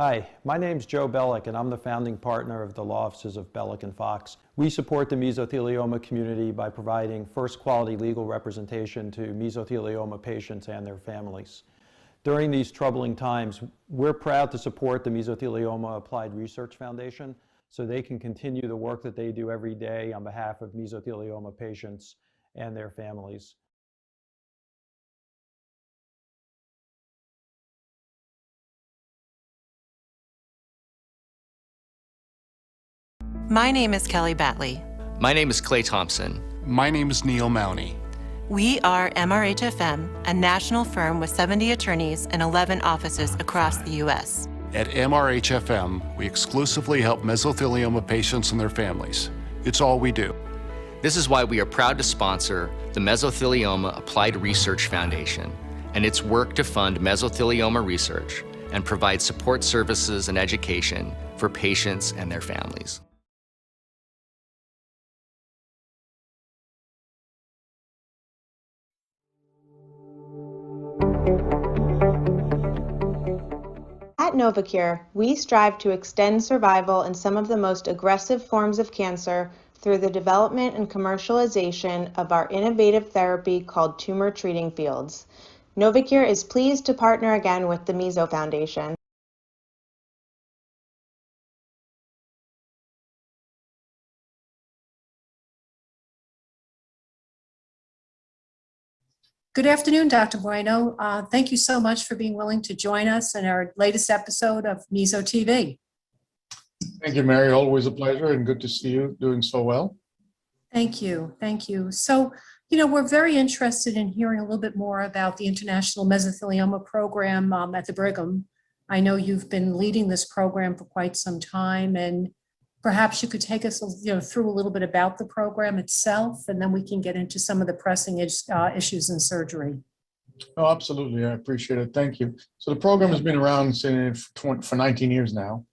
Hi, my name's Joe Bellick, and I'm the founding partner of the law offices of Bellick and Fox. We support the mesothelioma community by providing first-quality legal representation to mesothelioma patients and their families. During these troubling times, we're proud to support the Mesothelioma Applied Research Foundation so they can continue the work that they do every day on behalf of mesothelioma patients and their families. My name is Kelly Batley. My name is Clay Thompson. My name is Neil Mowney. We are MRHFM, a national firm with 70 attorneys and 11 offices across the U.S. At MRHFM, we exclusively help mesothelioma patients and their families. It's all we do. This is why we are proud to sponsor the Mesothelioma Applied Research Foundation and its work to fund mesothelioma research and provide support services and education for patients and their families. At Novacure, we strive to extend survival in some of the most aggressive forms of cancer through the development and commercialization of our innovative therapy called Tumor Treating Fields. Novacure is pleased to partner again with the Meso Foundation. Good afternoon, Dr. Bueno. Thank you so much for being willing to join us in our latest episode of MesoTV. Thank you, Mary. Always a pleasure and good to see you doing so well. Thank you. Thank you. So, we're very interested in hearing a little bit more about the International Mesothelioma Program at the Brigham. I know you've been leading this program for quite some time, and perhaps you could take us through a little bit about the program itself, and then we can get into some of the pressing issues in surgery. Oh, absolutely. I appreciate it. Thank you. So the program has been around for 19 years now.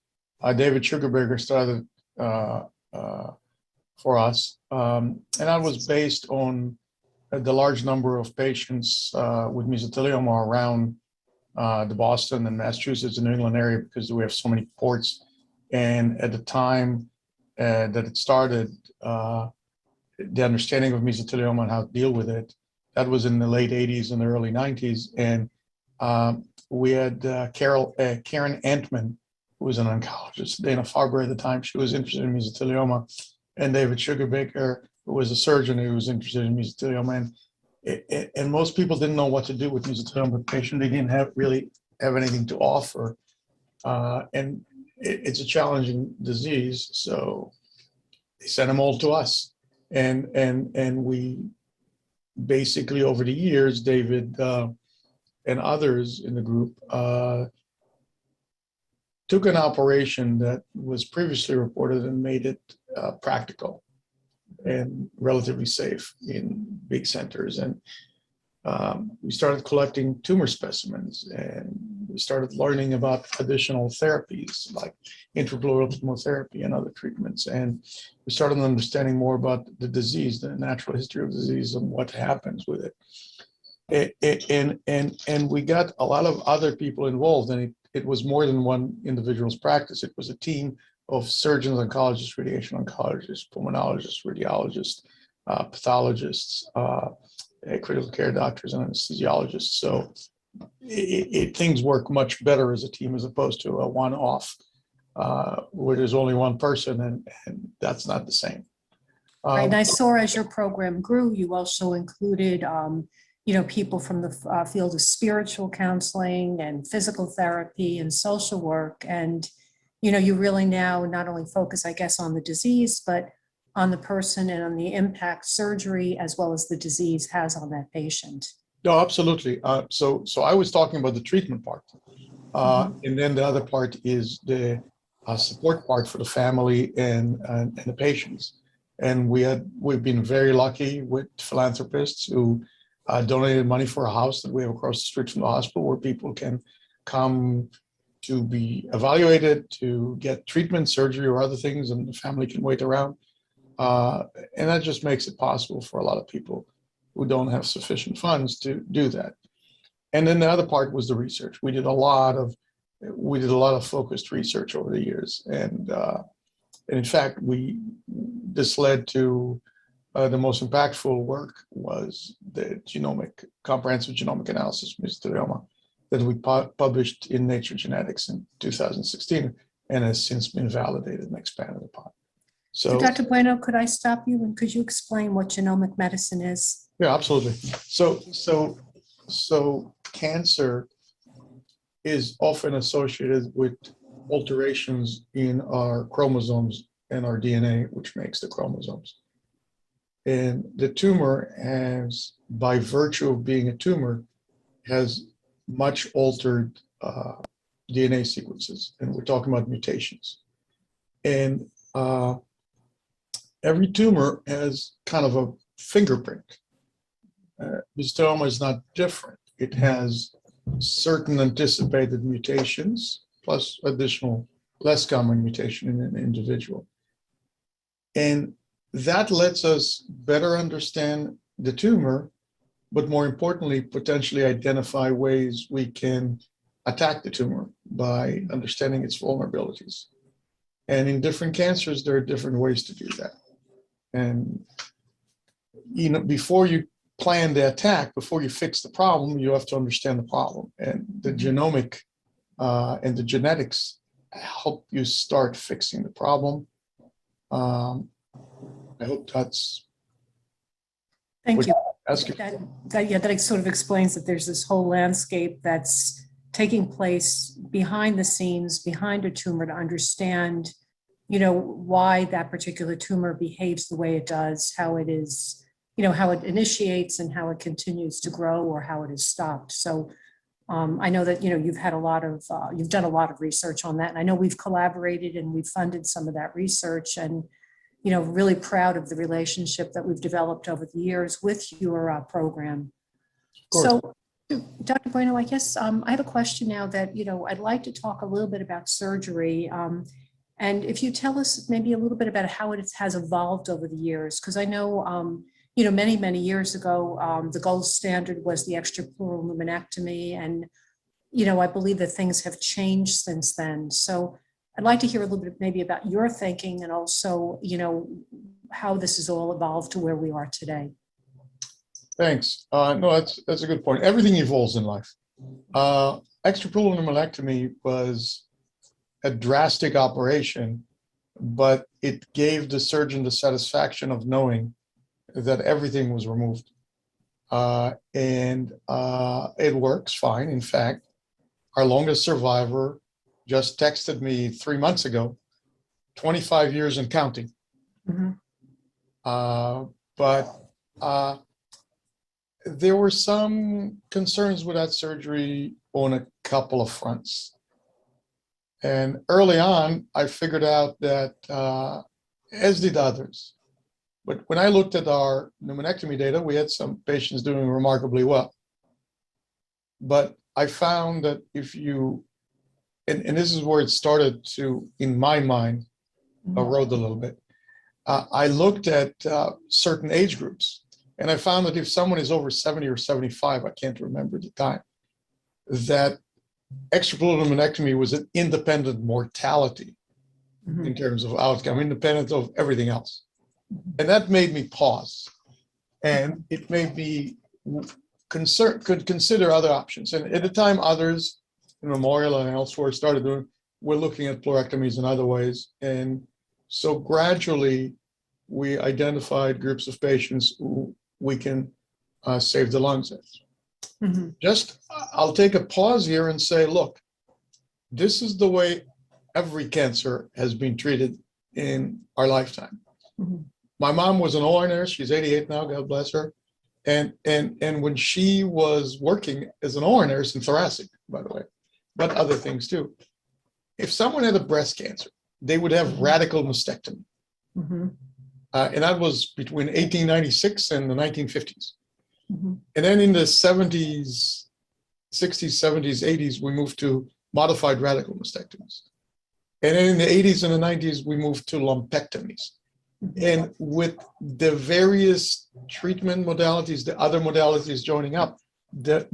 David Sugarberger started for us, and that was based on the large number of patients with mesothelioma around the Boston and Massachusetts and New England area because we have so many ports. And at the time that it started, the understanding of mesothelioma and how to deal with it, that was in the late 80s and the early 90s. And we had Karen Antman, who was an oncologist, Dana Farber at the time. She was interested in mesothelioma. And David Sugarbaker, who was a surgeon who was interested in mesothelioma. And most people didn't know what to do with mesothelioma patient. They didn't really have anything to offer. And it's a challenging disease, so they sent them all to us, and we basically over the years, David and others in the group took an operation that was previously reported and made it practical and relatively safe in big centers. And we started collecting tumor specimens, and we started learning about additional therapies like intrapleural chemotherapy and other treatments. And we started understanding more about the disease, the natural history of disease, and what happens with it. And we got a lot of other people involved, and it was more than one individual's practice. It was a team of surgeons, oncologists, radiation oncologists, pulmonologists, radiologists, pathologists, critical care doctors and anesthesiologists. So things work much better as a team as opposed to a one-off where there's only one person, and that's not the same. Right, and I saw as your program grew, you also included people from the field of spiritual counseling and physical therapy and social work. And, you really now not only focus, I guess, on the disease, but on the person and on the impact surgery as well as the disease has on that patient. No, absolutely. So I was talking about the treatment part. And then the other part is the support part for the family and the patients. And we've been very lucky with philanthropists who donated money for a house that we have across the street from the hospital where people can come to be evaluated, to get treatment, surgery, or other things, and the family can wait around. And that just makes it possible for a lot of people who don't have sufficient funds to do that. And then the other part was the research. We did a lot of we did a lot of focused research over the years. And in fact, this led to the most impactful work was the comprehensive genomic analysis of mesothelioma that we published in Nature Genetics in 2016 and has since been validated and expanded upon. So Dr. Bueno, could I stop you and could you explain what genomic medicine is? Yeah, absolutely. So cancer is often associated with alterations in our chromosomes and our DNA, which makes the chromosomes. And the tumor has, by virtue of being a tumor, has much altered DNA sequences, and we're talking about mutations. And every tumor has kind of a fingerprint. Mesothelioma is not different. It has certain anticipated mutations, plus additional less common mutation in an individual. And that lets us better understand the tumor, but more importantly, potentially identify ways we can attack the tumor by understanding its vulnerabilities. And in different cancers, there are different ways to do that. And before you plan the attack, before you fix the problem, you have to understand the problem. And the genomic and the genetics help you start fixing the problem. I hope that's. Thank you. That sort of explains that there's this whole landscape that's taking place behind the scenes, behind a tumor, to understand, why that particular tumor behaves the way it does, how it is, how it initiates and how it continues to grow or how it is stopped. So I know that, you've had you've done a lot of research on that. And I know we've collaborated and we've funded some of that research, and really proud of the relationship that we've developed over the years with your program. So, Dr. Bueno, I guess I have a question now that, I'd like to talk a little bit about surgery. And if you tell us maybe a little bit about how it has evolved over the years, because I know, many, many years ago, the gold standard was the extrapleural lumenectomy. And, I believe that things have changed since then. So I'd like to hear a little bit maybe about your thinking and also, how this has all evolved to where we are today. Thanks. No, that's a good point. Everything evolves in life. Extrapleural lumenectomy was a drastic operation, but it gave the surgeon the satisfaction of knowing that everything was removed. And it works fine. In fact, our longest survivor just texted me 3 months ago, 25 years and counting. Mm-hmm. But there were some concerns with that surgery on a couple of fronts. And early on, I figured out that, as did others, but when I looked at our lumenectomy data, we had some patients doing remarkably well. But I found that if you, and this is where it started to, in my mind, erode a little bit. I looked at certain age groups, and I found that if someone is over 70 or 75, I can't remember the time, that extrapleural lumenectomy was an independent mortality in terms of outcome, independent of everything else. And that made me pause. And it made me could consider other options. And at the time, others in Memorial and elsewhere started doing, we're looking at pleurectomies in other ways. And so gradually, we identified groups of patients who we can save the lungs in. I'll take a pause here and say, look, this is the way every cancer has been treated in our lifetime. My mom was an OR nurse. She's 88 now, God bless her. And when she was working as an OR nurse in thoracic, by the way, but other things too, if someone had a breast cancer, they would have radical mastectomy. And that was between 1896 and the 1950s. And then in the 70s, 60s, 70s, 80s, we moved to modified radical mastectomies. And then in the 80s and the 90s, we moved to lumpectomies. And with the various treatment modalities, the other modalities joining up, the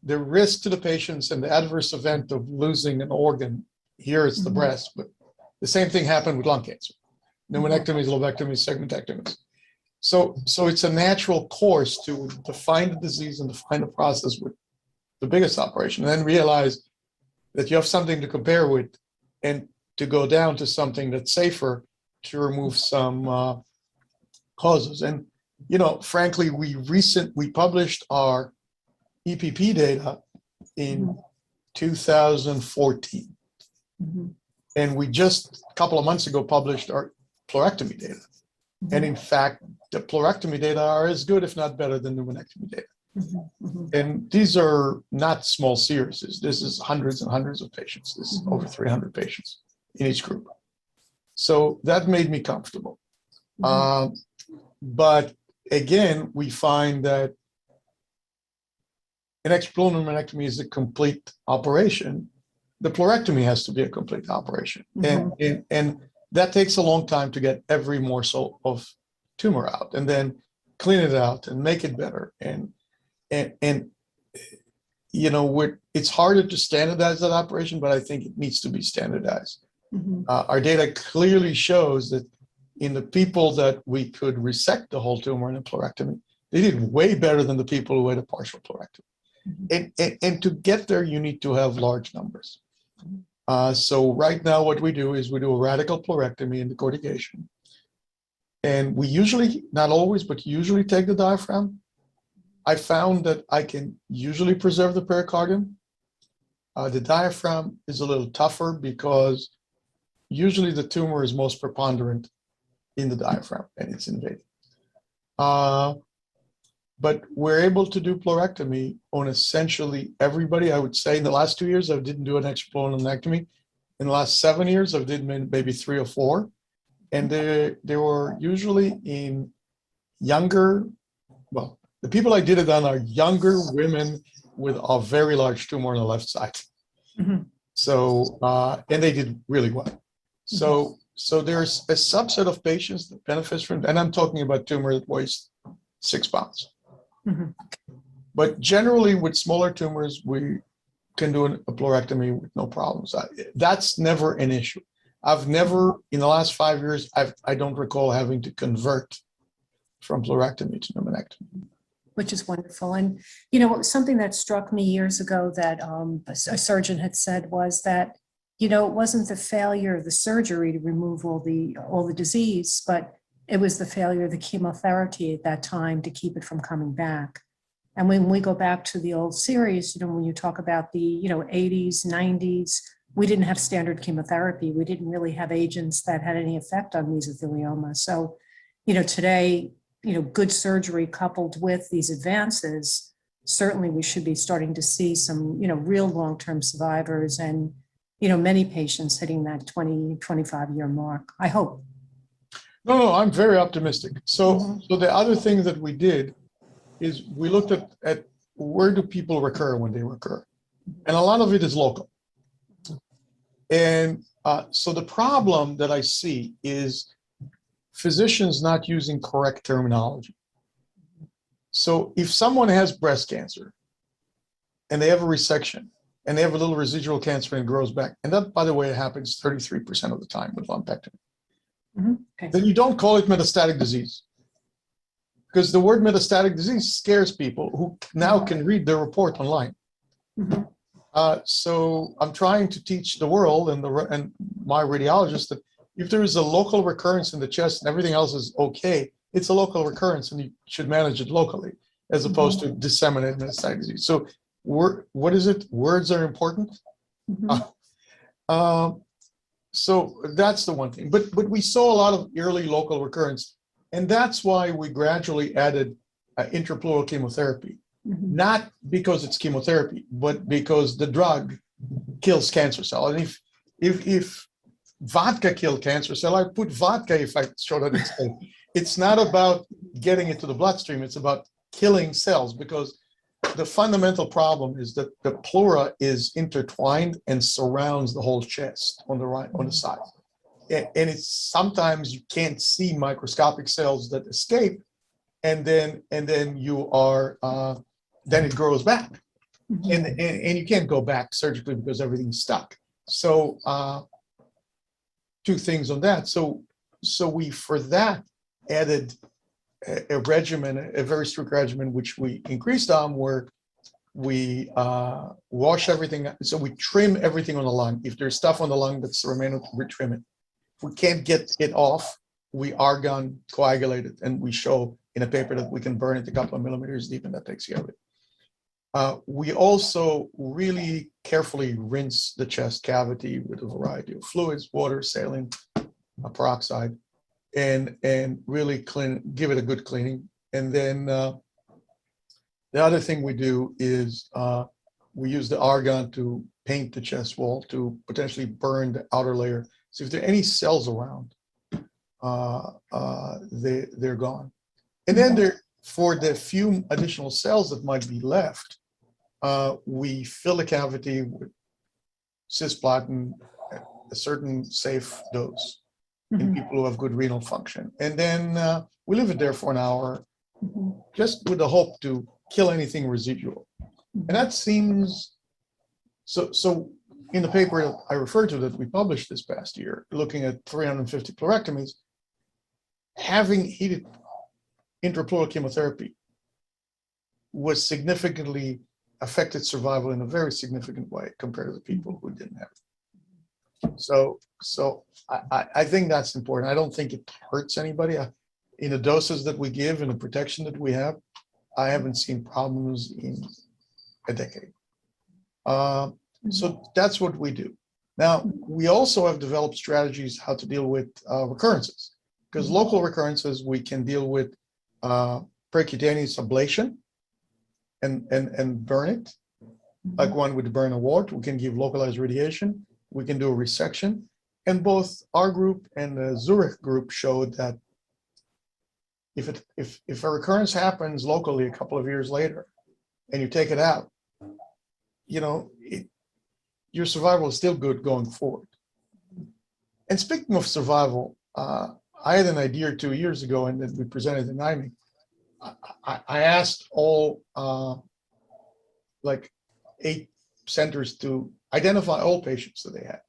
the risk to the patients and the adverse event of losing an organ, here it's the breast, but the same thing happened with lung cancer. Pneumonectomies, lobectomies, segmentectomies. So it's a natural course to define the disease and define the process with the biggest operation, and then realize that you have something to compare with and to go down to something that's safer to remove some causes. And, frankly, we published our EPP data in 2014. And we just a couple of months ago published our pleurectomy data. And in fact, the pleurectomy data are as good, if not better, than pneumonectomy data. And these are not small series. This is hundreds and hundreds of patients. This is over 300 patients in each group. So that made me comfortable. But again, we find that an extrapleural pneumonectomy is a complete operation. The pleurectomy has to be a complete operation. And that takes a long time to get every morsel of tumor out and then clean it out and make it better. And it's harder to standardize that operation, but I think it needs to be standardized. Our data clearly shows that in the people that we could resect the whole tumor in a pleurectomy, they did way better than the people who had a partial pleurectomy. And to get there, you need to have large numbers. So right now what we do is we do a radical pleurectomy in the cortication. And we usually, not always, but usually take the diaphragm. I found that I can usually preserve the pericardium. The diaphragm is a little tougher because usually the tumor is most preponderant in the diaphragm and it's invading. But we're able to do pleurectomy on essentially everybody. I would say in the last 2 years, I didn't do an extrapleural pneumonectomy. In the last 7 years, I did maybe 3 or 4. And they were usually in younger, well, the people I did it on are younger women with a very large tumor on the left side. So, and they did really well. So there's a subset of patients that benefits from, and I'm talking about tumor that weighs 6 pounds. But generally with smaller tumors, we can do a pleurectomy with no problems. That's never an issue. I've never, in the last 5 years, I don't recall having to convert from pleurectomy to pneumonectomy. Which is wonderful. And, something that struck me years ago that a surgeon had said was that, it wasn't the failure of the surgery to remove all the disease, but it was the failure of the chemotherapy at that time to keep it from coming back. And when we go back to the old series, when you talk about the, 80s, 90s, we didn't have standard chemotherapy. We didn't really have agents that had any effect on mesothelioma. So, today, good surgery coupled with these advances, certainly we should be starting to see some, real long-term survivors and, many patients hitting that 20, 25-year mark, I hope. No, I'm very optimistic. So the other thing that we did is we looked at where do people recur when they recur? And a lot of it is local. And so the problem that I see is physicians not using correct terminology. So if someone has breast cancer and they have a resection and they have a little residual cancer and it grows back, and that, by the way, happens 33% of the time with lumpectomy, then you don't call it metastatic disease. Because the word metastatic disease scares people who now can read their report online. So I'm trying to teach the world and my radiologist that if there is a local recurrence in the chest and everything else is okay, it's a local recurrence and you should manage it locally as opposed to disseminated metastatic disease. So what is it? Words are important. So that's the one thing. But we saw a lot of early local recurrence, and that's why we gradually added intrapleural chemotherapy. Not because it's chemotherapy, but because the drug kills cancer cell. And if vodka killed cancer cell, I put vodka if I show that it's safe. It's not about getting it to the bloodstream. It's about killing cells, because the fundamental problem is that the pleura is intertwined and surrounds the whole chest on the side. And it's sometimes you can't see microscopic cells that escape, and then you are then it grows back. And you can't go back surgically because everything's stuck. So two things on that. So we, for that, added a regimen, a very strict regimen, which we increased on, where we wash everything. So we trim everything on the lung. If there's stuff on the lung that's remaining, we trim it. If we can't get it off, we argon coagulate it, and we show in a paper that we can burn it a couple of millimeters deep, and that takes care of it. We also really carefully rinse the chest cavity with a variety of fluids, water, saline, peroxide, and really clean, give it a good cleaning. And then the other thing we do is we use the argon to paint the chest wall to potentially burn the outer layer. So if there are any cells around, they're gone. And then for the few additional cells that might be left, we fill the cavity with cisplatin at a certain safe dose in people who have good renal function. And then we leave it there for an hour, just with the hope to kill anything residual. And that seems, so in the paper I referred to that we published this past year, looking at 350 pleurectomies, having heated intrapleural chemotherapy was significantly affected survival in a very significant way compared to the people who didn't have it. So I think that's important. I don't think it hurts anybody. In the doses that we give and the protection that we have, I haven't seen problems in a decade. So that's what we do. Now, we also have developed strategies how to deal with recurrences, because local recurrences, we can deal with percutaneous ablation and burn it, like one would burn a wart. We can give localized radiation. We can do a resection. And both our group and the Zurich group showed that if a recurrence happens locally a couple of years later and you take it out, you know, your survival is still good going forward. And speaking of survival, I had an idea 2 years ago, and that we presented in IME. I asked all like 8 centers to identify all patients that they had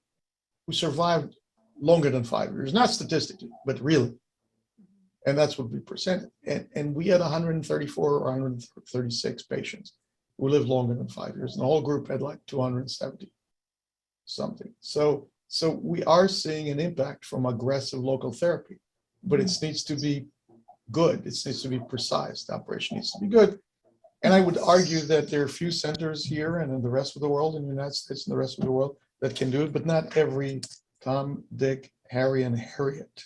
who survived longer than 5 years, not statistically, but really. And that's what we presented. And we had 134 or 136 patients who lived longer than 5 years. And the whole group had like 270 something. So we are seeing an impact from aggressive local therapy, but it needs to be good. It needs to be precise. The operation needs to be good. And I would argue that there are a few centers here and in the rest of the world, in the United States and the rest of the world, that can do it, but not every Tom, Dick, Harry, and Harriet.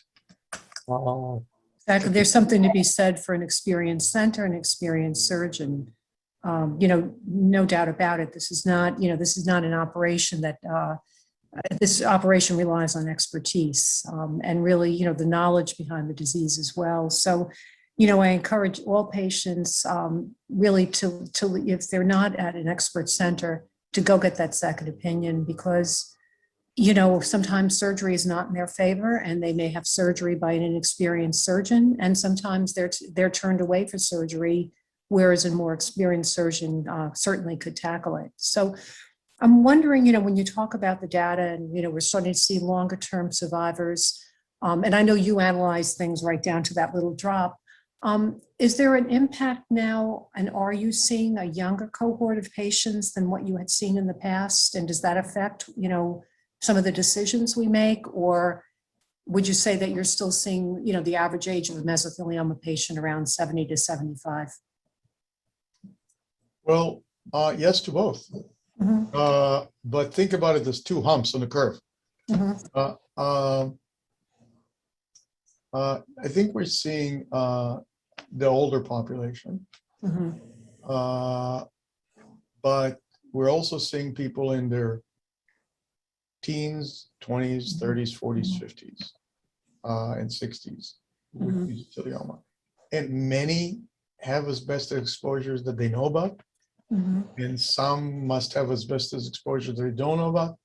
Exactly. There's something to be said for an experienced center, an experienced surgeon. You know, no doubt about it. This is not, you know, this is not an operation that, this operation relies on expertise and really, you know, the knowledge behind the disease as well. So, you know, I encourage all patients really to, if they're not at an expert center, to go get that second opinion, because, you know, sometimes surgery is not in their favor and they may have surgery by an inexperienced surgeon. And sometimes they're turned away for surgery, whereas a more experienced surgeon certainly could tackle it. So I'm wondering, you know, when you talk about the data and, you know, we're starting to see longer term survivors, and I know you analyze things right down to that little drop. Is there an impact now, and are you seeing a younger cohort of patients than what you had seen in the past? And does that affect, you know, some of the decisions we make, or would you say that you're still seeing, you know, the average age of a mesothelioma patient around 70 to 75? Well, yes to both. But think about it as 2 humps on the curve. I think we're seeing the older population, but we're also seeing people in their teens, 20s, 30s, 40s, 50s, and 60s with mesothelioma. And many have asbestos exposures that they know about, and some must have asbestos exposure that they don't know about,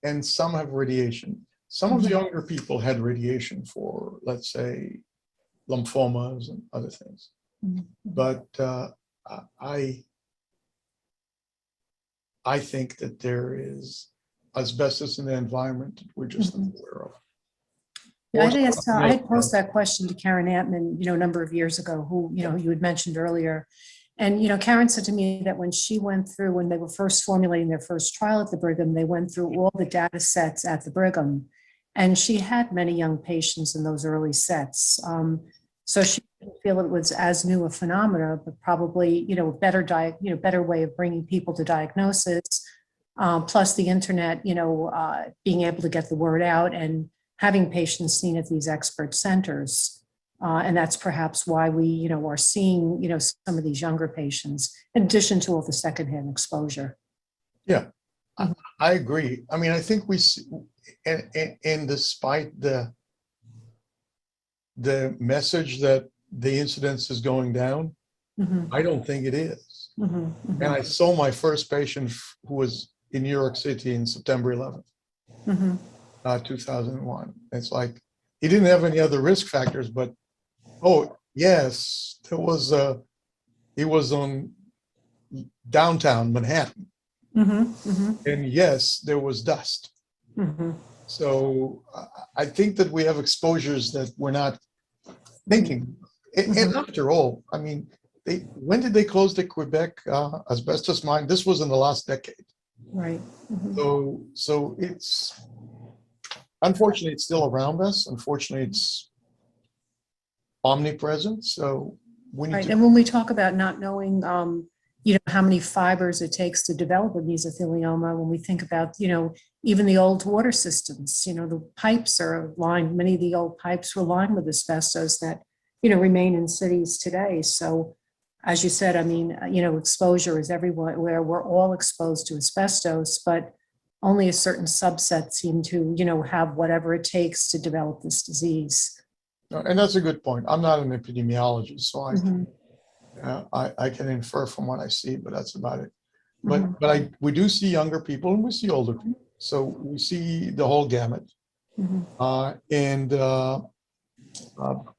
and some have radiation. Some of the younger people had radiation for, let's say, lymphomas and other things. But I think that there is asbestos in the environment that we're just not aware of. Yeah, I had posed that question to Karen Antman, a number of years ago, who, you had mentioned earlier. And, Karen said to me that when they were first formulating their first trial at the Brigham, they went through all the data sets at the Brigham. And she had many young patients in those early sets. So she didn't feel it was as new a phenomena, but probably, better way of bringing people to diagnosis, plus the internet, being able to get the word out and having patients seen at these expert centers. And that's perhaps why we, are seeing, some of these younger patients, in addition to all the secondhand exposure. Yeah, I agree. I mean, I think we see, and despite the message that the incidence is going down, I don't think it is. And I saw my first patient who was in New York City in September 11th, 2001. It's like, he didn't have any other risk factors, but, oh, yes, he was on downtown Manhattan. And yes, there was dust. So I think that we have exposures that we're not thinking. And after all, I mean, when did they close the Quebec asbestos mine? This was in the last decade. Right. So it's, unfortunately, it's still around us. Unfortunately, it's omnipresent. So we need Right. to. And when we talk about not knowing, how many fibers it takes to develop a mesothelioma, when we think about, even the old water systems, the pipes are lined, many of the old pipes were lined with asbestos that, remain in cities today. So as you said, I mean, exposure is everywhere, where we're all exposed to asbestos, but only a certain subset seem to, have whatever it takes to develop this disease. And that's a good point. I'm not an epidemiologist, so I can infer from what I see, but that's about it. But we do see younger people and we see older people. So we see the whole gamut.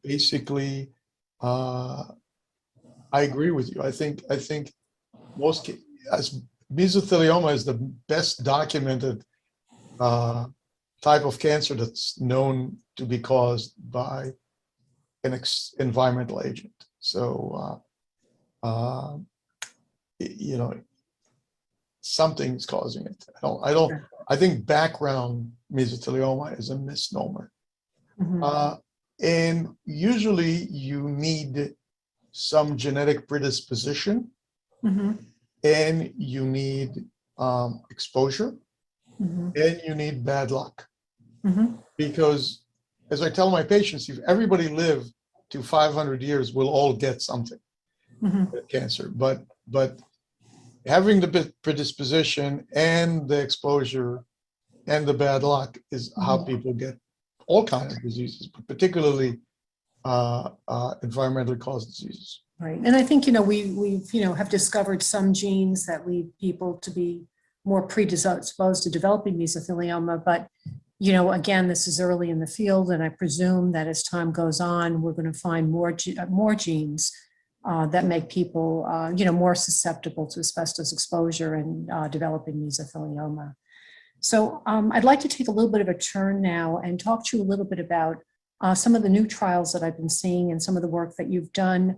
Basically, I agree with you. I think most as mesothelioma is the best documented type of cancer that's known to be caused by an environmental agent. So something's causing it. I think background mesothelioma is a misnomer. And usually you need some genetic predisposition and you need exposure and you need bad luck. Because as I tell my patients, if everybody lived to 500 years, we'll all get something, cancer. But having the predisposition and the exposure and the bad luck is how people get all kinds of diseases, but particularly environmentally caused diseases. Right. And I think, we've have discovered some genes that lead people to be more predisposed to developing mesothelioma. But, again, this is early in the field, and I presume that as time goes on, we're going to find more genes that make people, more susceptible to asbestos exposure and developing mesothelioma. So I'd like to take a little bit of a turn now and talk to you a little bit about some of the new trials that I've been seeing and some of the work that you've done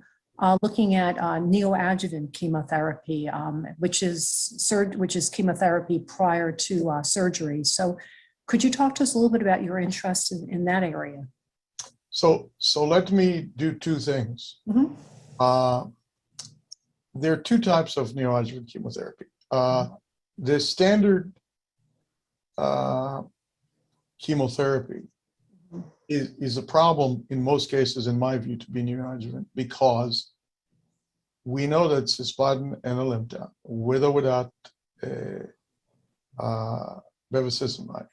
looking at neoadjuvant chemotherapy, which is chemotherapy prior to surgery. So could you talk to us a little bit about your interest in that area? So let me do two things. There are two types of neoadjuvant chemotherapy. The standard chemotherapy is a problem in most cases, in my view, to be neoadjuvant, because we know that cisplatin and Alimta, with or without bevacizumab,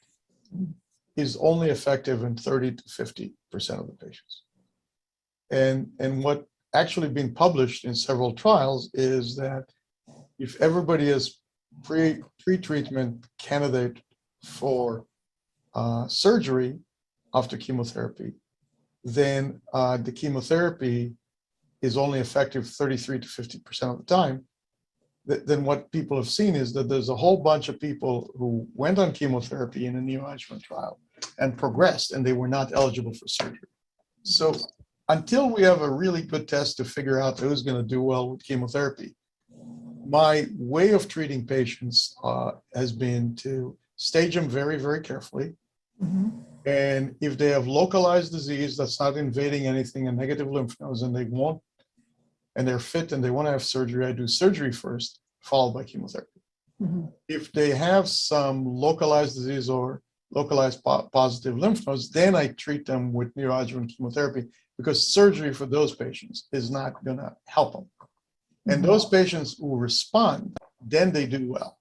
is only effective in 30 to 50% of the patients. And what actually been published in several trials is that if everybody is pre-treatment candidate for surgery after chemotherapy, then the chemotherapy is only effective 33 to 50% of the time, then what people have seen is that there's a whole bunch of people who went on chemotherapy in a neoadjuvant trial and progressed, and they were not eligible for surgery. So until we have a really good test to figure out who's going to do well with chemotherapy, my way of treating patients has been to stage them very, very carefully. And if they have localized disease that's not invading anything and negative lymph nodes, and they won't, and they're fit and they want to have surgery, I do surgery first, followed by chemotherapy. If they have some localized disease or localized positive lymph nodes, then I treat them with neoadjuvant chemotherapy, because surgery for those patients is not going to help them. And those patients who respond, then they do well.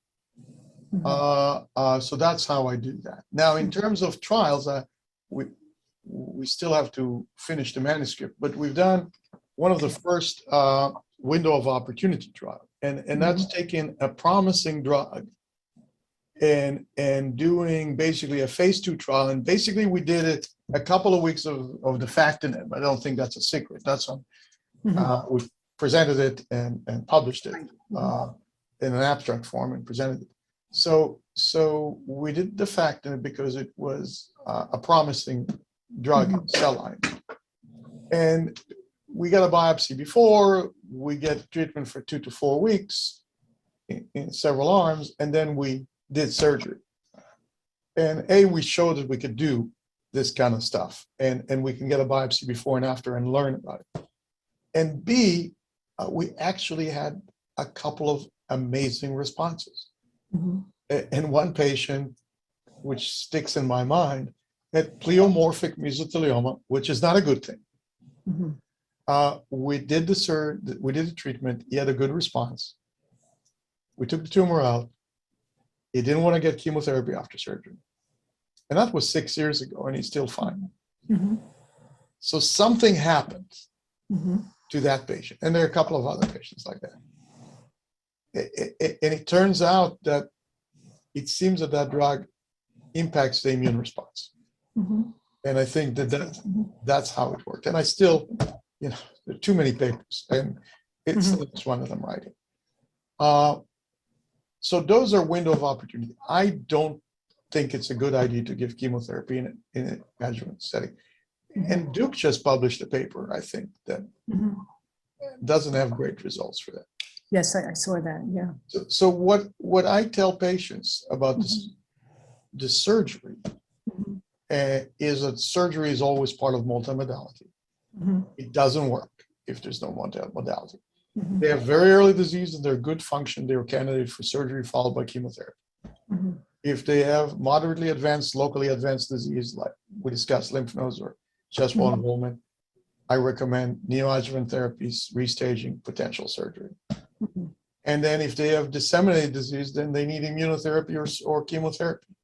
So that's how I do that. Now, in terms of trials, we still have to finish the manuscript, but we've done one of the first window of opportunity trial, and that's taking a promising drug and doing basically a phase 2 trial. And basically we did it a couple of weeks of defactinib. I don't think that's a secret. That's on, we presented it and published it in an abstract form and presented it. So we did defactinib because it was a promising drug in cell line. And we got a biopsy before, we get treatment for 2 to 4 weeks in several arms, and then we did surgery. And we showed that we could do this kind of stuff, and we can get a biopsy before and after and learn about it. And B, we actually had a couple of amazing responses. And one patient, which sticks in my mind, had pleomorphic mesothelioma, which is not a good thing. We did the treatment. He had a good response. We took the tumor out. He didn't want to get chemotherapy after surgery. And that was 6 years ago, and he's still fine. So something happened to that patient. And there are a couple of other patients like that. And it turns out that it seems that that drug impacts the immune response. And I think that's how it worked. And I still, there are too many papers, and it's one of them writing. So those are window of opportunity. I don't think it's a good idea to give chemotherapy in an adjuvant setting. And Duke just published a paper, I think, that doesn't have great results for that. Yes, I saw that, yeah. So what I tell patients about the surgery is that surgery is always part of multimodality. It doesn't work if there's no modality. They have very early disease and they're good function, they're a candidate for surgery followed by chemotherapy. If they have moderately advanced, locally advanced disease, like we discussed, lymph nodes or chest wall involvement, I recommend neoadjuvant therapies, restaging, potential surgery. And then if they have disseminated disease, then they need immunotherapy or chemotherapy,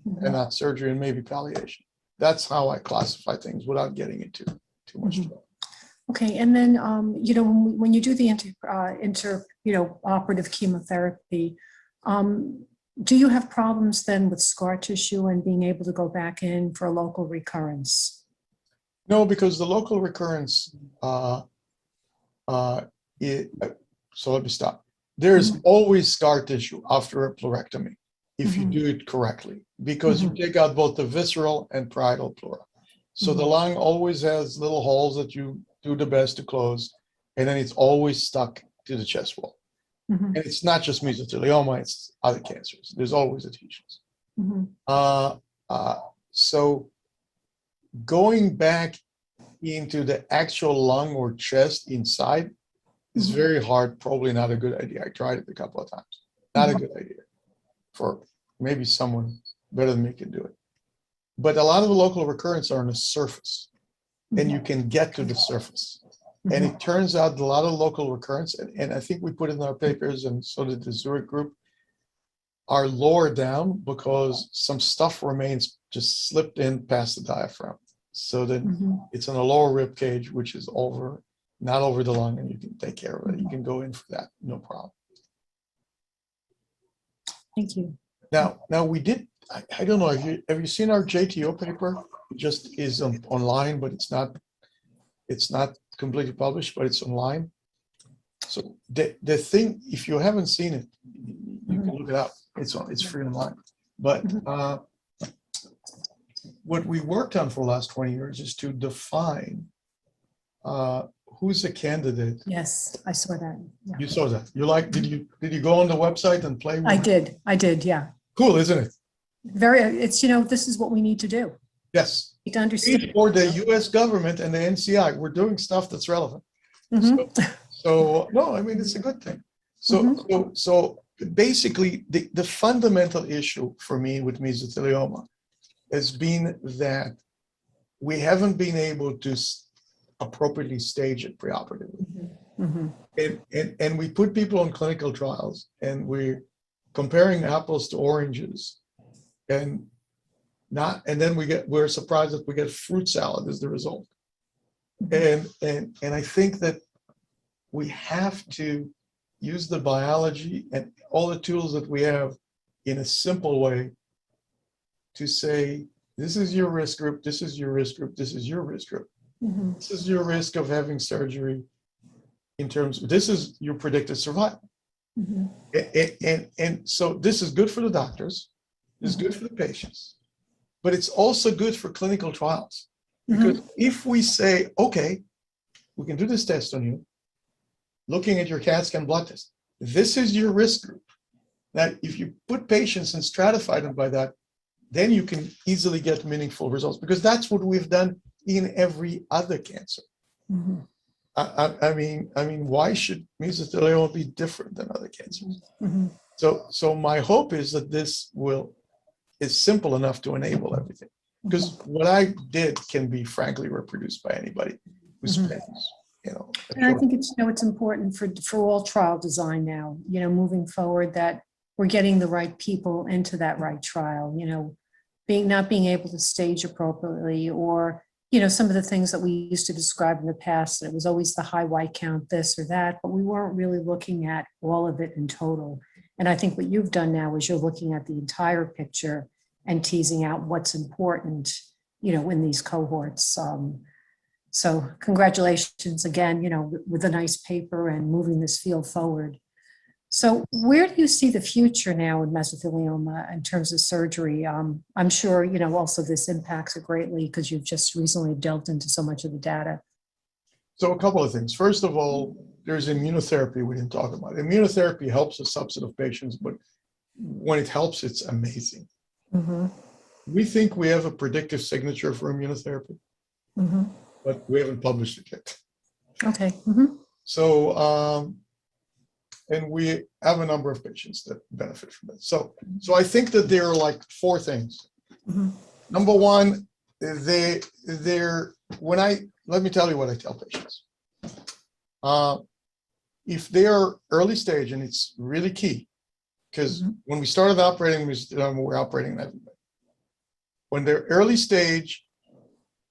and not surgery and maybe palliation. That's how I classify things without getting into too much trouble. Okay, and then when you do the operative chemotherapy, do you have problems then with scar tissue and being able to go back in for a local recurrence? No, because the local recurrence, so let me stop. There's always scar tissue after a pleurectomy if you do it correctly, because you take out both the visceral and parietal pleura. So the lung always has little holes that you do the best to close, and then it's always stuck to the chest wall. And it's not just mesothelioma, it's other cancers. There's always adhesions. So going back into the actual lung or chest inside is very hard, probably not a good idea. I tried it a couple of times. Not a good idea. For maybe someone better than me can do it. But a lot of the local recurrence are on the surface, and you can get to the surface. And it turns out a lot of local recurrence, and I think we put it in our papers, and so did the Zurich group, are lower down because some stuff remains just slipped in past the diaphragm. So then it's on a lower rib cage, which is not over the lung, and you can take care of it. You can go in for that, no problem. Thank you. Now we did, I don't know, have you seen our JTO paper? It just is online, but it's not completely published, but it's online. So the thing, if you haven't seen it, you can look it up. It's free online. But what we worked on for the last 20 years is to define who's a candidate. Yes, I saw that. Yeah. You saw that. Did you go on the website and play with it? I did, yeah. Cool, isn't it? It's, this is what we need to do. Yes. We need to understand. For the US government and the NCI, we're doing stuff that's relevant. Mhm. So no, I mean, it's a good thing. So basically the fundamental issue for me with mesothelioma has been that we haven't been able to appropriately stage it preoperatively. Mhm. And we put people on clinical trials and we're comparing apples to oranges and then we're surprised that we get fruit salad as the result. And I think that we have to use the biology and all the tools that we have in a simple way to say, this is your risk group, this is your risk group, this is your risk group. Mhm. This is your risk of having surgery in terms of, this is your predicted survival. Mhm. And so this is good for the doctors, this is good for the patients, but it's also good for clinical trials. Because if we say, okay, we can do this test on you, looking at your CAT scan blood test, this is your risk group. Now, if you put patients and stratify them by that, then you can easily get meaningful results, because that's what we've done in every other cancer. Mhm. I mean, why should mesothelioma be different than other cancers? Mhm. So my hope is that this is simple enough to enable everything. Because what I did can be frankly reproduced by anybody who spends, And I think it's important for all trial design now, moving forward, that we're getting the right people into that right trial, not being able to stage appropriately, or, some of the things that we used to describe in the past, that it was always the high white count, this or that, but we weren't really looking at all of it in total. And I think what you've done now is you're looking at the entire picture and teasing out what's important, in these cohorts. So congratulations again, with a nice paper and moving this field forward. So where do you see the future now in mesothelioma in terms of surgery? I'm sure, also this impacts it greatly because you've just recently delved into so much of the data. So a couple of things. First of all, there's immunotherapy we didn't talk about. Immunotherapy helps a subset of patients, but when it helps, it's amazing. Mm-hmm. We think we have a predictive signature for immunotherapy, but we haven't published it yet. Okay. Mm-hmm. So, and we have a number of patients that benefit from it. So I think that there are like four things. Number one, let me tell you what I tell patients. If they are early stage, and it's really key, because when we started operating, we're operating everybody. When they're early stage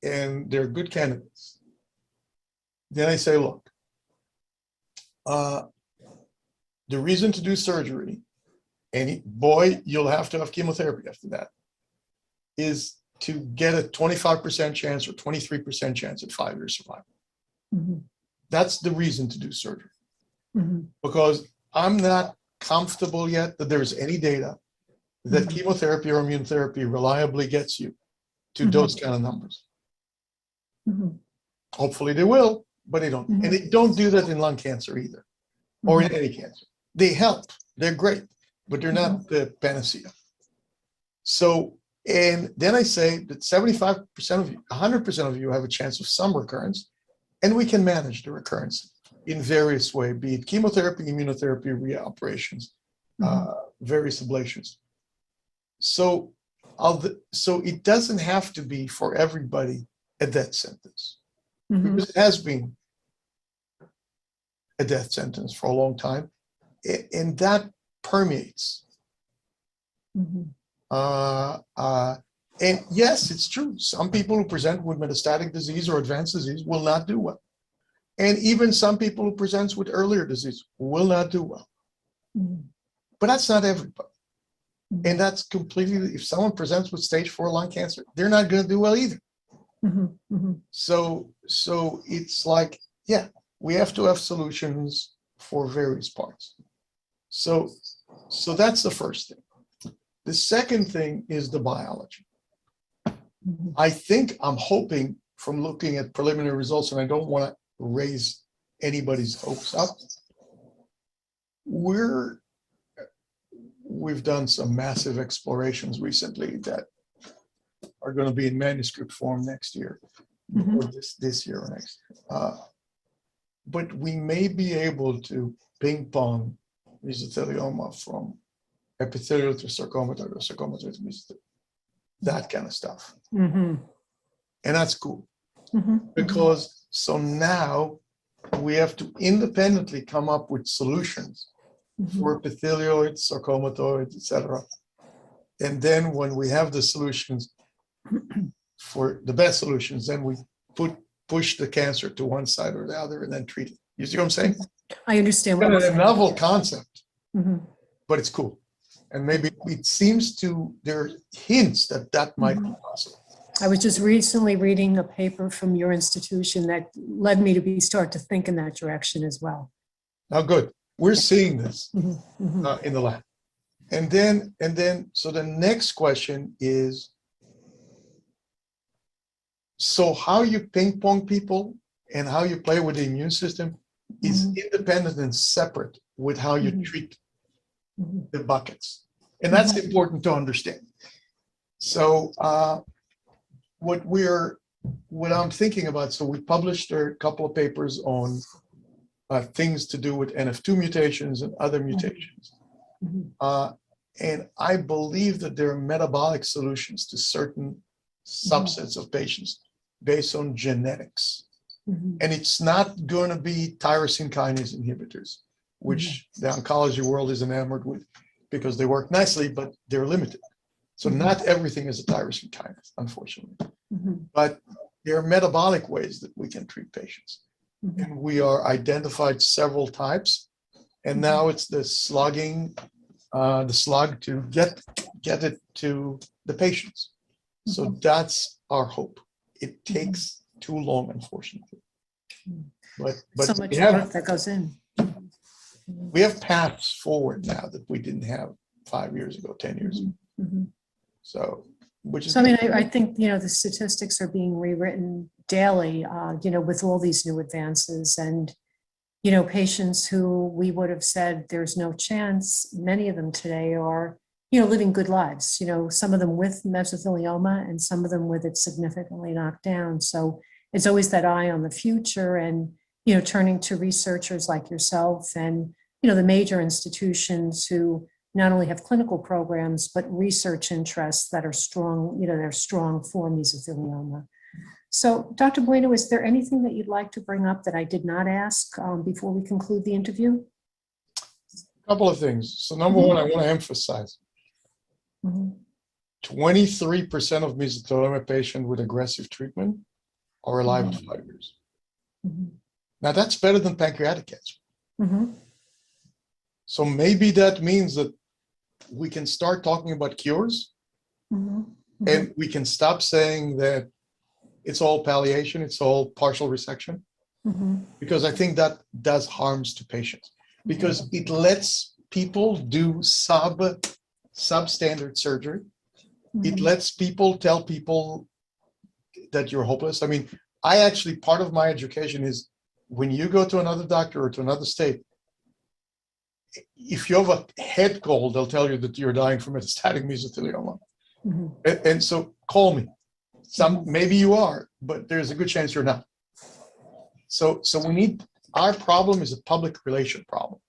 and they're good candidates, then I say, look, the reason to do surgery, and boy, you'll have to have chemotherapy after that, is to get a 25% chance or 23% chance at 5-year survival. That's the reason to do surgery. Because I'm not comfortable yet that there's any data that chemotherapy or immunotherapy reliably gets you to those kind of numbers. Hopefully they will, but they don't. And they don't do that in lung cancer either, or in any cancer. They help, they're great, but they're not the panacea. So, and then I say that 75% of you, 100% of you have a chance of some recurrence, and we can manage the recurrence in various ways, be it chemotherapy, immunotherapy, reoperations, various ablations. So it doesn't have to be for everybody a death sentence, because it has been a death sentence for a long time, and that permeates. And yes, it's true. Some people who present with metastatic disease or advanced disease will not do well. And even some people who present with earlier disease will not do well. But that's not everybody. And that's completely, if someone presents with stage 4 lung cancer, they're not going to do well either. So it's like, yeah, we have to have solutions for various parts. So that's the first thing. The second thing is the biology. I'm hoping from looking at preliminary results, and I don't want to raise anybody's hopes up. We've done some massive explorations recently that are going to be in manuscript form next year, or this year or next year. But we may be able to ping pong mesothelioma from epithelial to sarcoma to sarcoma to mesothelioma, that kind of stuff. And that's cool, because so now we have to independently come up with solutions for epithelioids, sarcomatoids, etc. And then when we have the solutions, for the best solutions, then we push the cancer to one side or the other and then treat it. You see what I'm saying? I understand what Kind you're of a saying. novel concept, but it's cool. And maybe it seems there are hints that might be possible. I was just recently reading a paper from your institution that led me to start to think in that direction as well. Now, good. We're seeing this in the lab. And then, so the next question is, so how you ping pong people and how you play with the immune system is independent and separate with how you treat the buckets. And that's important to understand. So what I'm thinking about, so we published a couple of papers on things to do with NF2 mutations and other mutations. And I believe that there are metabolic solutions to certain subsets of patients based on genetics. And it's not going to be tyrosine kinase inhibitors, which the oncology world is enamored with because they work nicely, but they're limited. So not everything is a tyrosine kinase, unfortunately. But there are metabolic ways that we can treat patients. And we are identified several types. And now it's the slug to get it to the patients. So that's our hope. It takes too long, unfortunately. But So much work that goes in. we have paths forward now that we didn't have 5 years ago, 10 years ago. So, which is. So I mean, I think, the statistics are being rewritten daily, with all these new advances, and, patients who we would have said there's no chance, many of them today are, living good lives, some of them with mesothelioma and some of them with it significantly knocked down. So it's always that eye on the future and, turning to researchers like yourself and, the major institutions who not only have clinical programs, but research interests that are strong, they're strong for mesothelioma. So Dr. Bueno, is there anything that you'd like to bring up that I did not ask before we conclude the interview? A couple of things. So number one, I want to emphasize 23% of mesothelioma patients with aggressive treatment are alive in 5 years. Now that's better than pancreatic cancer. So maybe that means that we can start talking about cures and we can stop saying that it's all palliation, it's all partial resection, because I think that does harms to patients, because it lets people do substandard surgery. It lets people tell people that you're hopeless. I mean, part of my education is when you go to another doctor or to another state, if you have a head cold, they'll tell you that you're dying from metastatic mesothelioma. And so call me. Maybe you are, but there's a good chance you're not. So our problem is a public relation problem.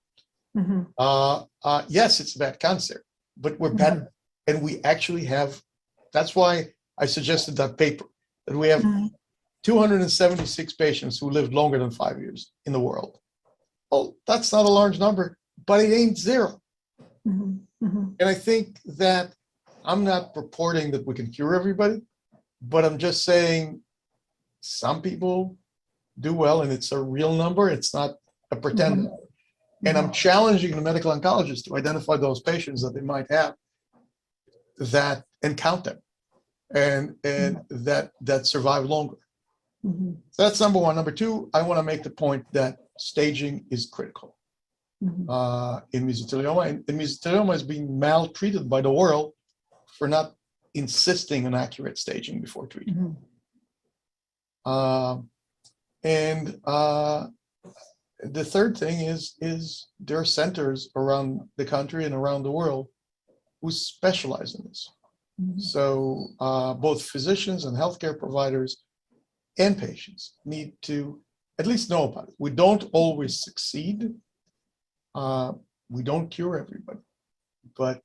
Yes, it's bad cancer, but we're better. And we actually have, that's why I suggested that paper, that we have 276 patients who lived longer than 5 years in the world. Well, that's not a large number, but it ain't zero. And I think that I'm not purporting that we can cure everybody, but I'm just saying some people do well, and it's a real number. It's not a pretend number. And I'm challenging the medical oncologist to identify those patients that they might have that and count them and that survive longer. So that's number one. Number two, I want to make the point that staging is critical. in mesothelioma. And mesothelioma is being maltreated by the world for not insisting on accurate staging before treatment. The third thing is there are centers around the country and around the world who specialize in this. So both physicians and healthcare providers and patients need to at least know about it. We don't always succeed. We don't cure everybody, but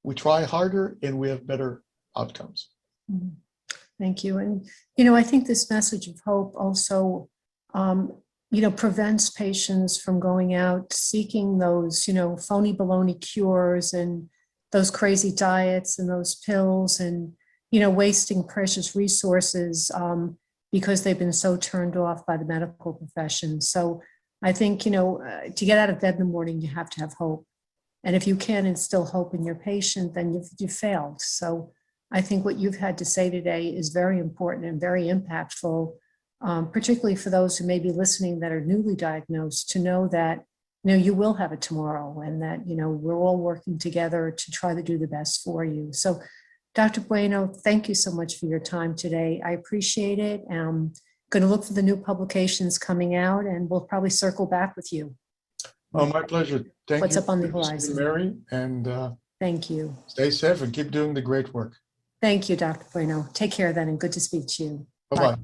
we try harder and we have better outcomes. Thank you. And, I think this message of hope also, prevents patients from going out seeking those, phony baloney cures and those crazy diets and those pills and, wasting precious resources because they've been so turned off by the medical profession. So I think, to get out of bed in the morning, you have to have hope. And if you can't instill hope in your patient, then you've failed. So I think what you've had to say today is very important and very impactful, particularly for those who may be listening that are newly diagnosed, to know that, you will have a tomorrow and that, we're all working together to try to do the best for you. So Dr. Bueno, thank you so much for your time today. I appreciate it. I'm going to look for the new publications coming out and we'll probably circle back with you. Oh, my pleasure. Thank you. What's up on the Good to see you, horizon? Mary, and Thank you. stay safe and keep doing the great work. Thank you, Dr. Bueno. Take care then and good to speak to you. Bye-bye.